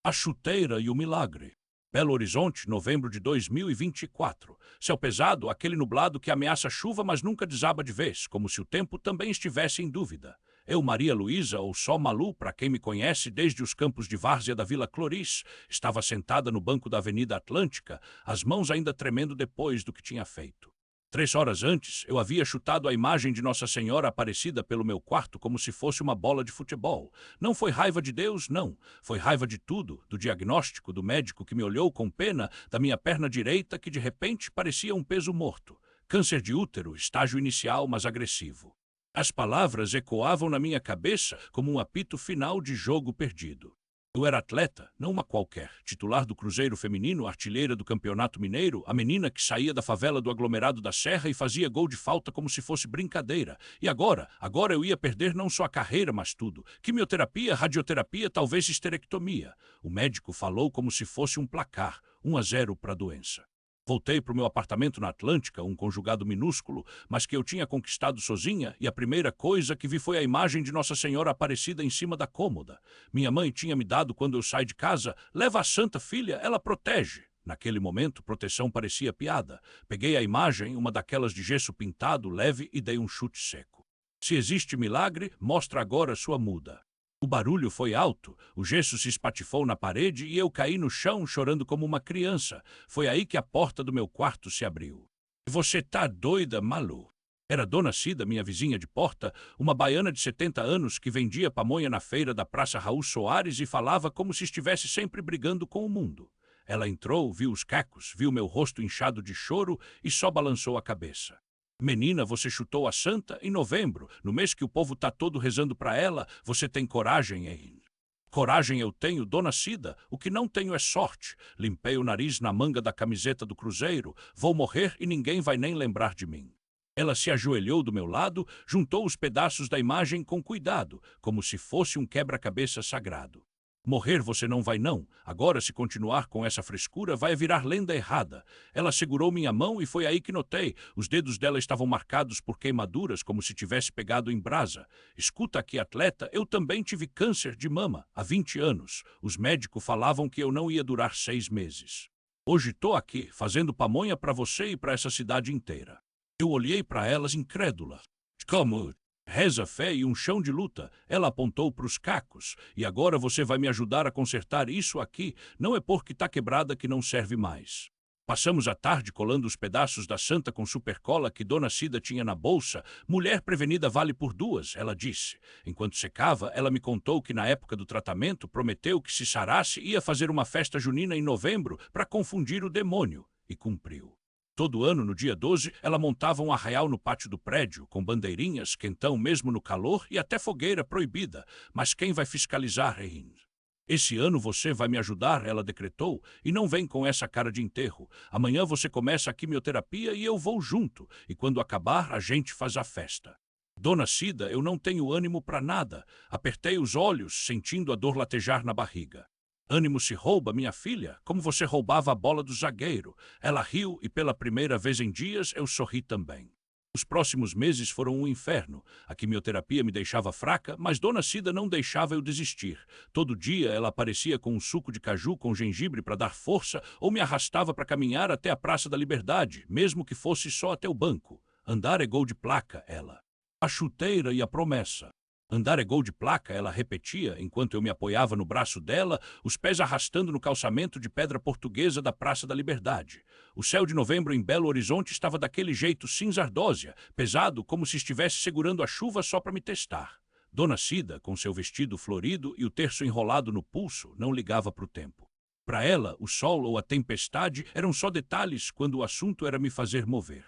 A chuteira e o milagre. Belo Horizonte, novembro de 2024. Céu pesado, aquele nublado que ameaça chuva, mas nunca desaba de vez, como se o tempo também estivesse em dúvida. Eu, Maria Luísa, ou só Malu, para quem me conhece desde os campos de várzea da Vila Cloris, estava sentada no banco da Avenida Atlântica, as mãos ainda tremendo depois do que tinha feito. 3 horas antes, eu havia chutado a imagem de Nossa Senhora Aparecida pelo meu quarto como se fosse uma bola de futebol. Não foi raiva de Deus, não. Foi raiva de tudo, do diagnóstico, do médico que me olhou com pena, da minha perna direita que de repente parecia um peso morto. Câncer de útero, estágio inicial, mas agressivo. As palavras ecoavam na minha cabeça como um apito final de jogo perdido. Eu era atleta, não uma qualquer, titular do Cruzeiro Feminino, artilheira do Campeonato Mineiro, a menina que saía da favela do aglomerado da Serra e fazia gol de falta como se fosse brincadeira. E agora eu ia perder não só a carreira, mas tudo. Quimioterapia, radioterapia, talvez histerectomia. O médico falou como se fosse um placar, 1-0 para a doença. Voltei para o meu apartamento na Atlântica, um conjugado minúsculo, mas que eu tinha conquistado sozinha, e a primeira coisa que vi foi a imagem de Nossa Senhora Aparecida em cima da cômoda. Minha mãe tinha me dado quando eu saí de casa. Leva a santa filha, ela protege. Naquele momento, proteção parecia piada. Peguei a imagem, uma daquelas de gesso pintado, leve, e dei um chute seco. Se existe milagre, mostra agora sua muda. O barulho foi alto, o gesso se espatifou na parede e eu caí no chão chorando como uma criança. Foi aí que a porta do meu quarto se abriu. Você tá doida, Malu? Era Dona Cida, minha vizinha de porta, uma baiana de 70 anos que vendia pamonha na feira da Praça Raul Soares e falava como se estivesse sempre brigando com o mundo. Ela entrou, viu os cacos, viu meu rosto inchado de choro e só balançou a cabeça. Menina, você chutou a santa em novembro, no mês que o povo tá todo rezando para ela. Você tem coragem, hein? Coragem eu tenho, Dona Cida. O que não tenho é sorte. Limpei o nariz na manga da camiseta do Cruzeiro. Vou morrer e ninguém vai nem lembrar de mim. Ela se ajoelhou do meu lado, juntou os pedaços da imagem com cuidado, como se fosse um quebra-cabeça sagrado. Morrer você não vai não. Agora, se continuar com essa frescura, vai virar lenda errada. Ela segurou minha mão e foi aí que notei. Os dedos dela estavam marcados por queimaduras, como se tivesse pegado em brasa. Escuta aqui, atleta, eu também tive câncer de mama, há 20 anos. Os médicos falavam que eu não ia durar 6 meses. Hoje tô aqui, fazendo pamonha para você e para essa cidade inteira. Eu olhei para elas incrédula. Como? Reza, fé e um chão de luta. Ela apontou para os cacos. E agora você vai me ajudar a consertar isso aqui. Não é porque tá quebrada que não serve mais. Passamos a tarde colando os pedaços da santa com supercola que Dona Cida tinha na bolsa. Mulher prevenida vale por duas, ela disse. Enquanto secava, ela me contou que na época do tratamento prometeu que se sarasse ia fazer uma festa junina em novembro para confundir o demônio. E cumpriu. Todo ano, no dia 12, ela montava um arraial no pátio do prédio, com bandeirinhas, quentão mesmo no calor e até fogueira proibida. Mas quem vai fiscalizar, hein? Esse ano você vai me ajudar, ela decretou, e não vem com essa cara de enterro. Amanhã você começa a quimioterapia e eu vou junto, e quando acabar, a gente faz a festa. Dona Cida, eu não tenho ânimo para nada. Apertei os olhos, sentindo a dor latejar na barriga. Ânimo se rouba, minha filha, como você roubava a bola do zagueiro. Ela riu e pela primeira vez em dias eu sorri também. Os próximos meses foram um inferno. A quimioterapia me deixava fraca, mas Dona Cida não deixava eu desistir. Todo dia ela aparecia com um suco de caju com gengibre para dar força ou me arrastava para caminhar até a Praça da Liberdade, mesmo que fosse só até o banco. Andar é gol de placa, ela. A chuteira e a promessa. Andar é gol de placa, ela repetia, enquanto eu me apoiava no braço dela, os pés arrastando no calçamento de pedra portuguesa da Praça da Liberdade. O céu de novembro em Belo Horizonte estava daquele jeito cinza ardósia, pesado como se estivesse segurando a chuva só para me testar. Dona Cida, com seu vestido florido e o terço enrolado no pulso, não ligava para o tempo. Para ela, o sol ou a tempestade eram só detalhes quando o assunto era me fazer mover.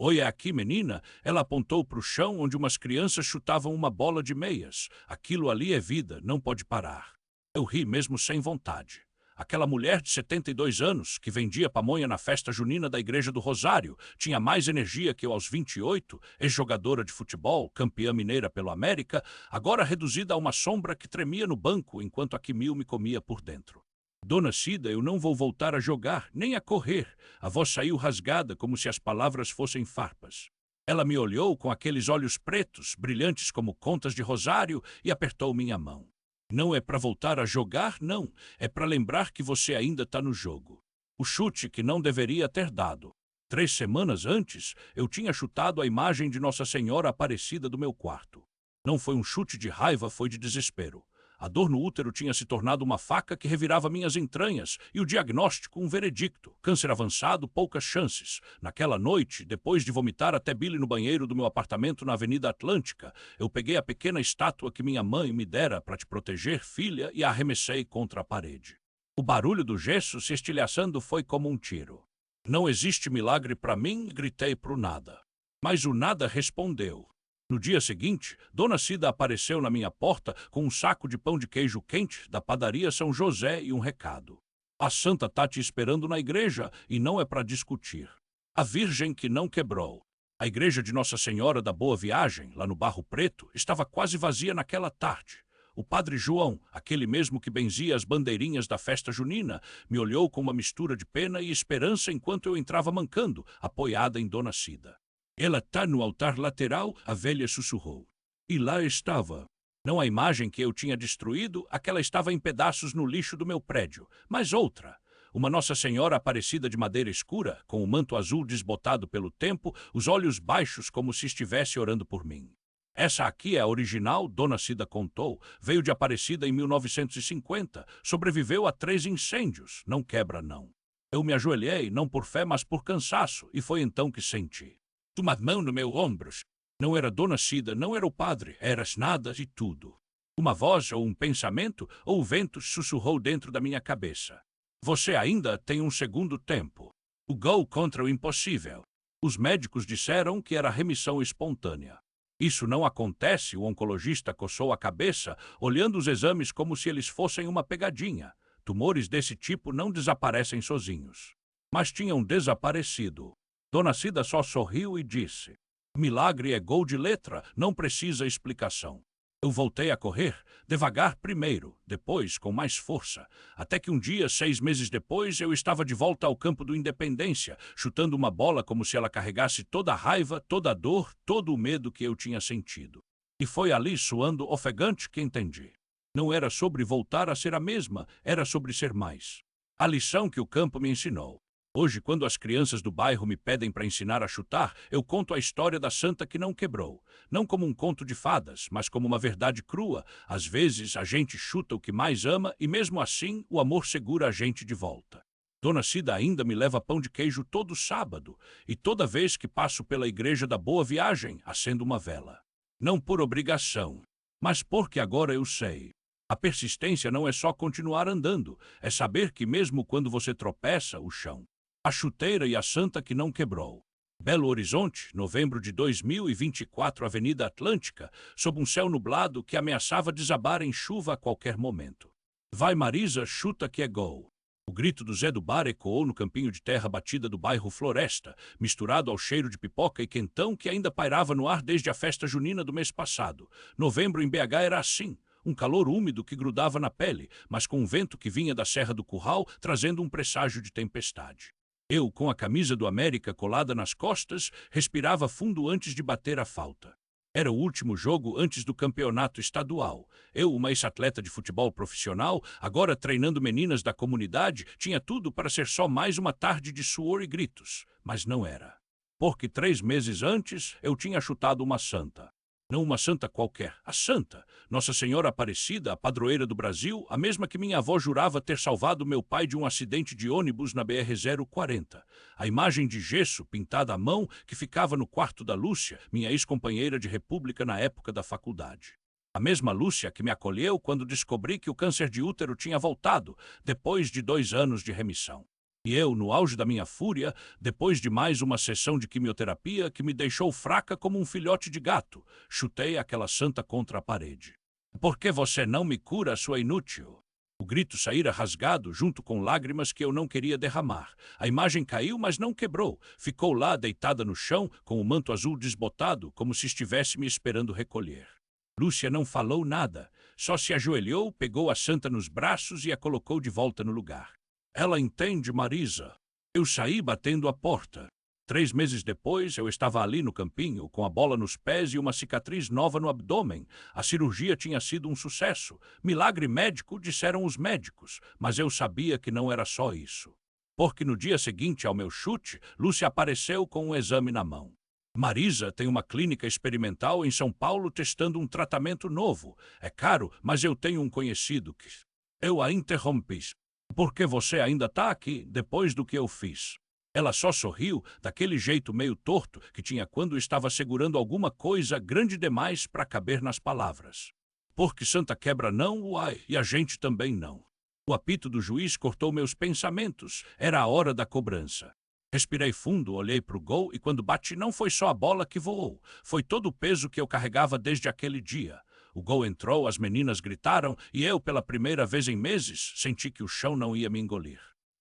Oi, é aqui, menina? Ela apontou para o chão onde umas crianças chutavam uma bola de meias. Aquilo ali é vida, não pode parar. Eu ri mesmo sem vontade. Aquela mulher de 72 anos, que vendia pamonha na festa junina da Igreja do Rosário, tinha mais energia que eu aos 28, ex-jogadora de futebol, campeã mineira pelo América, agora reduzida a uma sombra que tremia no banco enquanto a Quimil me comia por dentro. Dona Cida, eu não vou voltar a jogar, nem a correr. A voz saiu rasgada, como se as palavras fossem farpas. Ela me olhou com aqueles olhos pretos, brilhantes como contas de rosário, e apertou minha mão. Não é para voltar a jogar, não. É para lembrar que você ainda está no jogo. O chute que não deveria ter dado. 3 semanas antes, eu tinha chutado a imagem de Nossa Senhora Aparecida do meu quarto. Não foi um chute de raiva, foi de desespero. A dor no útero tinha se tornado uma faca que revirava minhas entranhas e o diagnóstico um veredicto. Câncer avançado, poucas chances. Naquela noite, depois de vomitar até bile no banheiro do meu apartamento na Avenida Atlântica, eu peguei a pequena estátua que minha mãe me dera para te proteger, filha, e a arremessei contra a parede. O barulho do gesso se estilhaçando foi como um tiro. Não existe milagre para mim, gritei pro nada. Mas o nada respondeu. No dia seguinte, Dona Cida apareceu na minha porta com um saco de pão de queijo quente da padaria São José e um recado. A santa tá te esperando na igreja e não é para discutir. A Virgem que não quebrou. A igreja de Nossa Senhora da Boa Viagem, lá no Barro Preto, estava quase vazia naquela tarde. O padre João, aquele mesmo que benzia as bandeirinhas da festa junina, me olhou com uma mistura de pena e esperança enquanto eu entrava mancando, apoiada em Dona Cida. Ela tá no altar lateral, a velha sussurrou. E lá estava. Não a imagem que eu tinha destruído, aquela estava em pedaços no lixo do meu prédio, mas outra. Uma Nossa Senhora Aparecida de madeira escura, com o manto azul desbotado pelo tempo, os olhos baixos como se estivesse orando por mim. Essa aqui é a original, Dona Cida contou, veio de Aparecida em 1950, sobreviveu a 3 incêndios, não quebra não. Eu me ajoelhei, não por fé, mas por cansaço, e foi então que senti. Uma mão no meu ombro. Não era Dona Cida, não era o padre, eras nada e tudo. Uma voz ou um pensamento ou o vento sussurrou dentro da minha cabeça. Você ainda tem um segundo tempo. O gol contra o impossível. Os médicos disseram que era remissão espontânea. Isso não acontece, o oncologista coçou a cabeça, olhando os exames como se eles fossem uma pegadinha. Tumores desse tipo não desaparecem sozinhos. Mas tinham desaparecido. Dona Cida só sorriu e disse: milagre é gol de letra, não precisa explicação. Eu voltei a correr, devagar primeiro, depois com mais força, até que um dia, 6 meses depois, eu estava de volta ao campo do Independência, chutando uma bola como se ela carregasse toda a raiva, toda a dor, todo o medo que eu tinha sentido. E foi ali, suando ofegante, que entendi. Não era sobre voltar a ser a mesma, era sobre ser mais. A lição que o campo me ensinou. Hoje, quando as crianças do bairro me pedem para ensinar a chutar, eu conto a história da santa que não quebrou. Não como um conto de fadas, mas como uma verdade crua. Às vezes, a gente chuta o que mais ama e, mesmo assim, o amor segura a gente de volta. Dona Cida ainda me leva pão de queijo todo sábado, e toda vez que passo pela igreja da Boa Viagem, acendo uma vela. Não por obrigação, mas porque agora eu sei. A persistência não é só continuar andando, é saber que mesmo quando você tropeça, o chão. A chuteira e a santa que não quebrou. Belo Horizonte, novembro de 2024, Avenida Atlântica, sob um céu nublado que ameaçava desabar em chuva a qualquer momento. Vai Marisa, chuta que é gol. O grito do Zé do Bar ecoou no campinho de terra batida do bairro Floresta, misturado ao cheiro de pipoca e quentão que ainda pairava no ar desde a festa junina do mês passado. Novembro em BH era assim. Um calor úmido que grudava na pele, mas com um vento que vinha da Serra do Curral, trazendo um presságio de tempestade. Eu, com a camisa do América colada nas costas, respirava fundo antes de bater a falta. Era o último jogo antes do campeonato estadual. Eu, uma ex-atleta de futebol profissional, agora treinando meninas da comunidade, tinha tudo para ser só mais uma tarde de suor e gritos. Mas não era. Porque 3 meses antes, eu tinha chutado uma santa. Não uma santa qualquer, a santa, Nossa Senhora Aparecida, a padroeira do Brasil, a mesma que minha avó jurava ter salvado meu pai de um acidente de ônibus na BR-040. A imagem de gesso, pintada à mão, que ficava no quarto da Lúcia, minha ex-companheira de república na época da faculdade. A mesma Lúcia que me acolheu quando descobri que o câncer de útero tinha voltado, depois de 2 anos de remissão. E eu, no auge da minha fúria, depois de mais uma sessão de quimioterapia que me deixou fraca como um filhote de gato, chutei aquela santa contra a parede. Por que você não me cura, sua inútil? O grito saíra rasgado, junto com lágrimas que eu não queria derramar. A imagem caiu, mas não quebrou. Ficou lá, deitada no chão, com o manto azul desbotado, como se estivesse me esperando recolher. Lúcia não falou nada, só se ajoelhou, pegou a santa nos braços e a colocou de volta no lugar. Ela entende, Marisa. Eu saí batendo a porta. 3 meses depois, eu estava ali no campinho, com a bola nos pés e uma cicatriz nova no abdômen. A cirurgia tinha sido um sucesso. Milagre médico, disseram os médicos, mas eu sabia que não era só isso. Porque no dia seguinte ao meu chute, Lúcia apareceu com um exame na mão. Marisa tem uma clínica experimental em São Paulo testando um tratamento novo. É caro, mas eu tenho um conhecido que... Eu a interrompi. Por que você ainda está aqui, depois do que eu fiz? Ela só sorriu, daquele jeito meio torto que tinha quando estava segurando alguma coisa grande demais para caber nas palavras. Porque Santa Quebra não, uai, e a gente também não. O apito do juiz cortou meus pensamentos. Era a hora da cobrança. Respirei fundo, olhei para o gol e quando bati não foi só a bola que voou. Foi todo o peso que eu carregava desde aquele dia. O gol entrou, as meninas gritaram e eu, pela primeira vez em meses, senti que o chão não ia me engolir.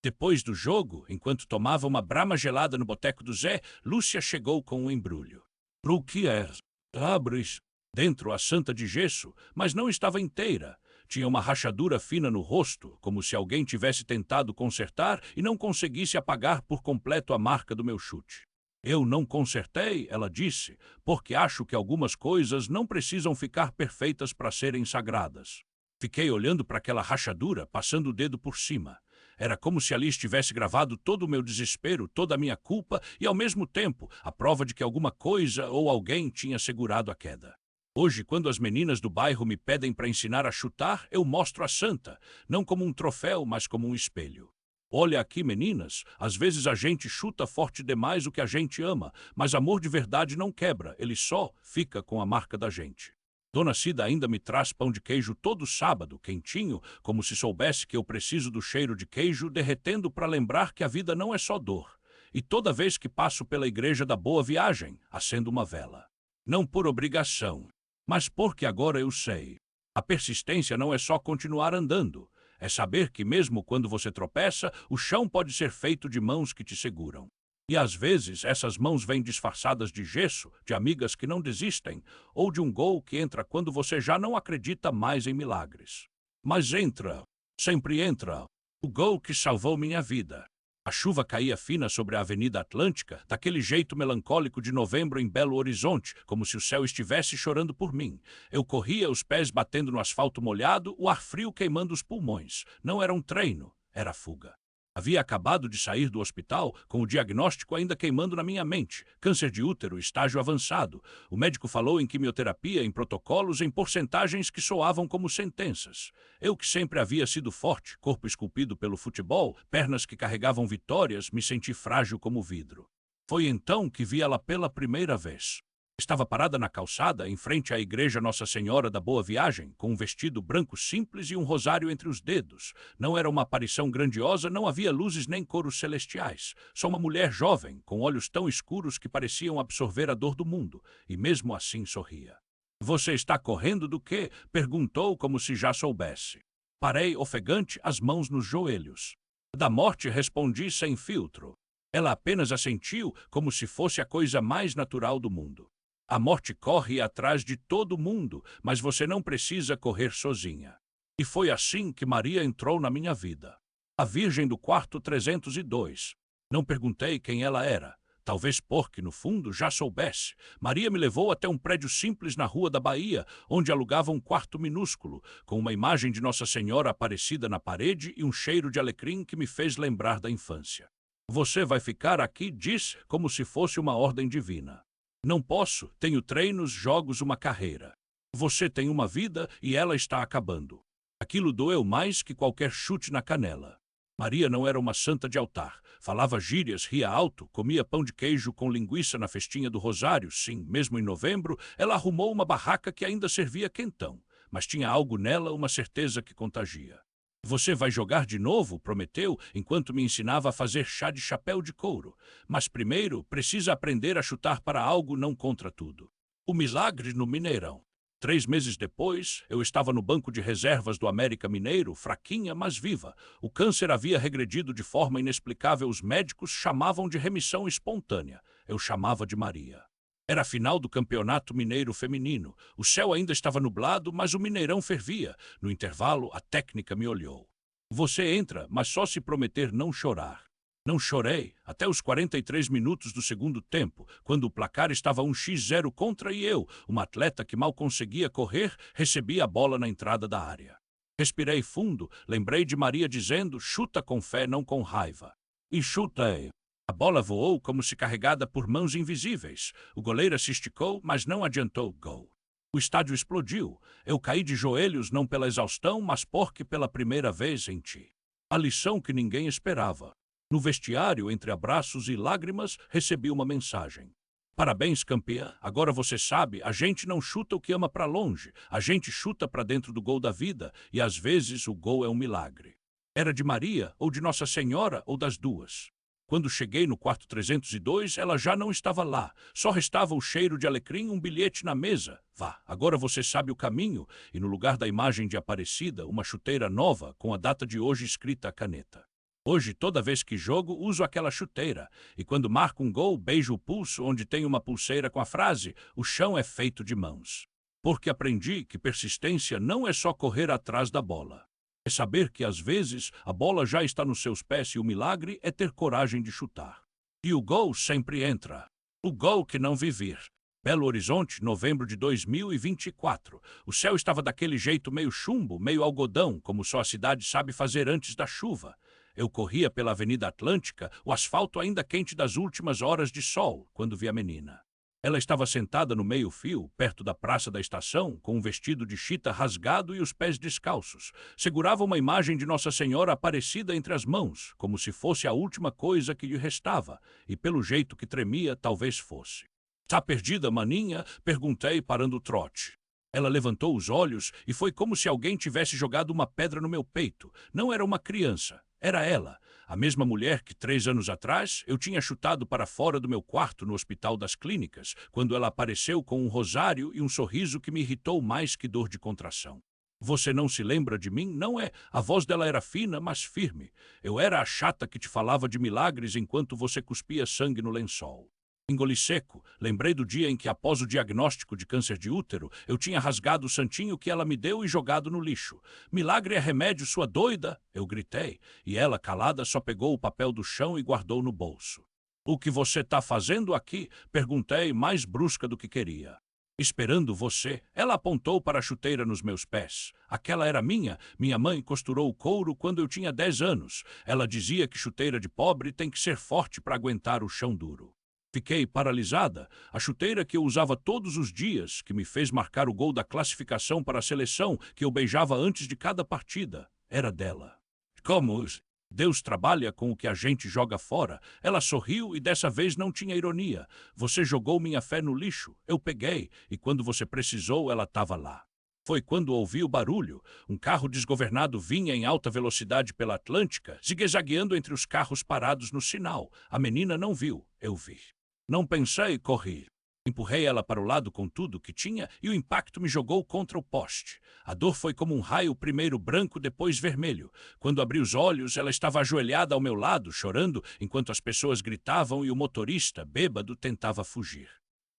Depois do jogo, enquanto tomava uma brama gelada no boteco do Zé, Lúcia chegou com um embrulho. O que é? Abres. Dentro a santa de gesso, mas não estava inteira. Tinha uma rachadura fina no rosto, como se alguém tivesse tentado consertar e não conseguisse apagar por completo a marca do meu chute. Eu não consertei, ela disse, porque acho que algumas coisas não precisam ficar perfeitas para serem sagradas. Fiquei olhando para aquela rachadura, passando o dedo por cima. Era como se ali estivesse gravado todo o meu desespero, toda a minha culpa e, ao mesmo tempo, a prova de que alguma coisa ou alguém tinha segurado a queda. Hoje, quando as meninas do bairro me pedem para ensinar a chutar, eu mostro a santa, não como um troféu, mas como um espelho. Olha aqui, meninas, às vezes a gente chuta forte demais o que a gente ama, mas amor de verdade não quebra, ele só fica com a marca da gente. Dona Cida ainda me traz pão de queijo todo sábado, quentinho, como se soubesse que eu preciso do cheiro de queijo derretendo para lembrar que a vida não é só dor. E toda vez que passo pela igreja da Boa Viagem, acendo uma vela. Não por obrigação, mas porque agora eu sei. A persistência não é só continuar andando. É saber que mesmo quando você tropeça, o chão pode ser feito de mãos que te seguram. E às vezes essas mãos vêm disfarçadas de gesso, de amigas que não desistem, ou de um gol que entra quando você já não acredita mais em milagres. Mas entra, sempre entra, o gol que salvou minha vida. A chuva caía fina sobre a Avenida Atlântica, daquele jeito melancólico de novembro em Belo Horizonte, como se o céu estivesse chorando por mim. Eu corria, os pés batendo no asfalto molhado, o ar frio queimando os pulmões. Não era um treino, era fuga. Havia acabado de sair do hospital, com o diagnóstico ainda queimando na minha mente. Câncer de útero, estágio avançado. O médico falou em quimioterapia, em protocolos, em porcentagens que soavam como sentenças. Eu que sempre havia sido forte, corpo esculpido pelo futebol, pernas que carregavam vitórias, me senti frágil como vidro. Foi então que vi ela pela primeira vez. Estava parada na calçada, em frente à igreja Nossa Senhora da Boa Viagem, com um vestido branco simples e um rosário entre os dedos. Não era uma aparição grandiosa, não havia luzes nem coros celestiais. Só uma mulher jovem, com olhos tão escuros que pareciam absorver a dor do mundo, e mesmo assim sorria. "Você está correndo do quê?" perguntou como se já soubesse. Parei, ofegante, as mãos nos joelhos. "Da morte", respondi sem filtro. Ela apenas assentiu como se fosse a coisa mais natural do mundo. A morte corre atrás de todo mundo, mas você não precisa correr sozinha. E foi assim que Maria entrou na minha vida. A Virgem do quarto 302. Não perguntei quem ela era. Talvez porque, no fundo, já soubesse. Maria me levou até um prédio simples na Rua da Bahia, onde alugava um quarto minúsculo, com uma imagem de Nossa Senhora Aparecida na parede e um cheiro de alecrim que me fez lembrar da infância. "Você vai ficar aqui", disse, como se fosse uma ordem divina. "Não posso, tenho treinos, jogos, uma carreira. Você tem uma vida e ela está acabando." Aquilo doeu mais que qualquer chute na canela. Maria não era uma santa de altar. Falava gírias, ria alto, comia pão de queijo com linguiça na festinha do Rosário. Sim, mesmo em novembro, ela arrumou uma barraca que ainda servia quentão. Mas tinha algo nela, uma certeza que contagia. "Você vai jogar de novo", prometeu, enquanto me ensinava a fazer chá de chapéu de couro. "Mas primeiro, precisa aprender a chutar para algo, não contra tudo." O milagre no Mineirão. 3 meses depois, eu estava no banco de reservas do América Mineiro, fraquinha, mas viva. O câncer havia regredido de forma inexplicável. Os médicos chamavam de remissão espontânea. Eu chamava de Maria. Era a final do Campeonato Mineiro Feminino. O céu ainda estava nublado, mas o Mineirão fervia. No intervalo, a técnica me olhou. "Você entra, mas só se prometer não chorar." Não chorei até os 43 minutos do segundo tempo, quando o placar estava 1-0 contra e eu, uma atleta que mal conseguia correr, recebi a bola na entrada da área. Respirei fundo, lembrei de Maria dizendo: chuta com fé, não com raiva. E chutei. A bola voou como se carregada por mãos invisíveis. O goleiro se esticou, mas não adiantou. Gol. O estádio explodiu. Eu caí de joelhos não pela exaustão, mas porque pela primeira vez em ti. A lição que ninguém esperava. No vestiário, entre abraços e lágrimas, recebi uma mensagem. Parabéns, campeã. Agora você sabe, a gente não chuta o que ama para longe. A gente chuta para dentro do gol da vida, e às vezes o gol é um milagre. Era de Maria, ou de Nossa Senhora, ou das duas. Quando cheguei no quarto 302, ela já não estava lá. Só restava o cheiro de alecrim e um bilhete na mesa. Vá, agora você sabe o caminho, e no lugar da imagem de Aparecida, uma chuteira nova com a data de hoje escrita à caneta. Hoje, toda vez que jogo, uso aquela chuteira, e quando marco um gol, beijo o pulso onde tem uma pulseira com a frase: o chão é feito de mãos. Porque aprendi que persistência não é só correr atrás da bola. É saber que, às vezes, a bola já está nos seus pés e o milagre é ter coragem de chutar. E o gol sempre entra. O gol que não vi vir. Belo Horizonte, novembro de 2024. O céu estava daquele jeito meio chumbo, meio algodão, como só a cidade sabe fazer antes da chuva. Eu corria pela Avenida Atlântica, o asfalto ainda quente das últimas horas de sol, quando vi a menina. Ela estava sentada no meio-fio, perto da praça da estação, com um vestido de chita rasgado e os pés descalços. Segurava uma imagem de Nossa Senhora Aparecida entre as mãos, como se fosse a última coisa que lhe restava, e pelo jeito que tremia, talvez fosse. Tá perdida, maninha? Perguntei, parando o trote. Ela levantou os olhos e foi como se alguém tivesse jogado uma pedra no meu peito. Não era uma criança, era ela. A mesma mulher que 3 anos atrás eu tinha chutado para fora do meu quarto no Hospital das Clínicas, quando ela apareceu com um rosário e um sorriso que me irritou mais que dor de contração. Você não se lembra de mim? Não é? A voz dela era fina, mas firme. Eu era a chata que te falava de milagres enquanto você cuspia sangue no lençol. Engoli seco, lembrei do dia em que, após o diagnóstico de câncer de útero, eu tinha rasgado o santinho que ela me deu e jogado no lixo. Milagre é remédio, sua doida! Eu gritei, e ela, calada, só pegou o papel do chão e guardou no bolso. O que você está fazendo aqui? Perguntei, mais brusca do que queria. Esperando você, ela apontou para a chuteira nos meus pés. Aquela era minha. Minha mãe costurou o couro quando eu tinha 10 anos. Ela dizia que chuteira de pobre tem que ser forte para aguentar o chão duro. Fiquei paralisada. A chuteira que eu usava todos os dias, que me fez marcar o gol da classificação para a seleção, que eu beijava antes de cada partida, era dela. Como Deus trabalha com o que a gente joga fora. Ela sorriu e dessa vez não tinha ironia. Você jogou minha fé no lixo. Eu peguei, e quando você precisou, ela estava lá. Foi quando ouvi o barulho. Um carro desgovernado vinha em alta velocidade pela Atlântica, zigue-zagueando entre os carros parados no sinal. A menina não viu, eu vi. Não pensei, corri. Empurrei ela para o lado com tudo que tinha e o impacto me jogou contra o poste. A dor foi como um raio, primeiro branco, depois vermelho. Quando abri os olhos, ela estava ajoelhada ao meu lado, chorando, enquanto as pessoas gritavam e o motorista, bêbado, tentava fugir.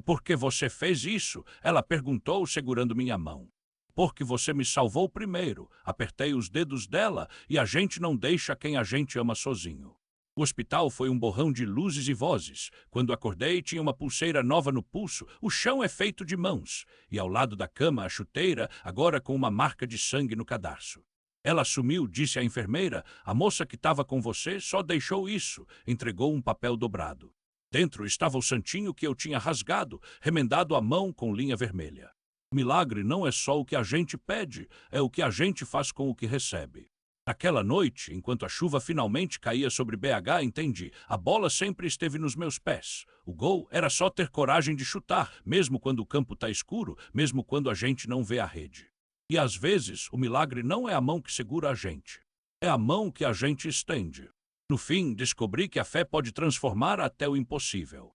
Por que você fez isso? Ela perguntou, segurando minha mão. Porque você me salvou primeiro. Apertei os dedos dela e a gente não deixa quem a gente ama sozinho. O hospital foi um borrão de luzes e vozes. Quando acordei, tinha uma pulseira nova no pulso. O chão é feito de mãos. E ao lado da cama, a chuteira, agora com uma marca de sangue no cadarço. Ela sumiu, disse a enfermeira. A moça que estava com você só deixou isso. Entregou um papel dobrado. Dentro estava o santinho que eu tinha rasgado, remendado à mão com linha vermelha. Milagre não é só o que a gente pede, é o que a gente faz com o que recebe. Naquela noite, enquanto a chuva finalmente caía sobre BH, entendi. A bola sempre esteve nos meus pés. O gol era só ter coragem de chutar, mesmo quando o campo está escuro, mesmo quando a gente não vê a rede. E às vezes, o milagre não é a mão que segura a gente. É a mão que a gente estende. No fim, descobri que a fé pode transformar até o impossível.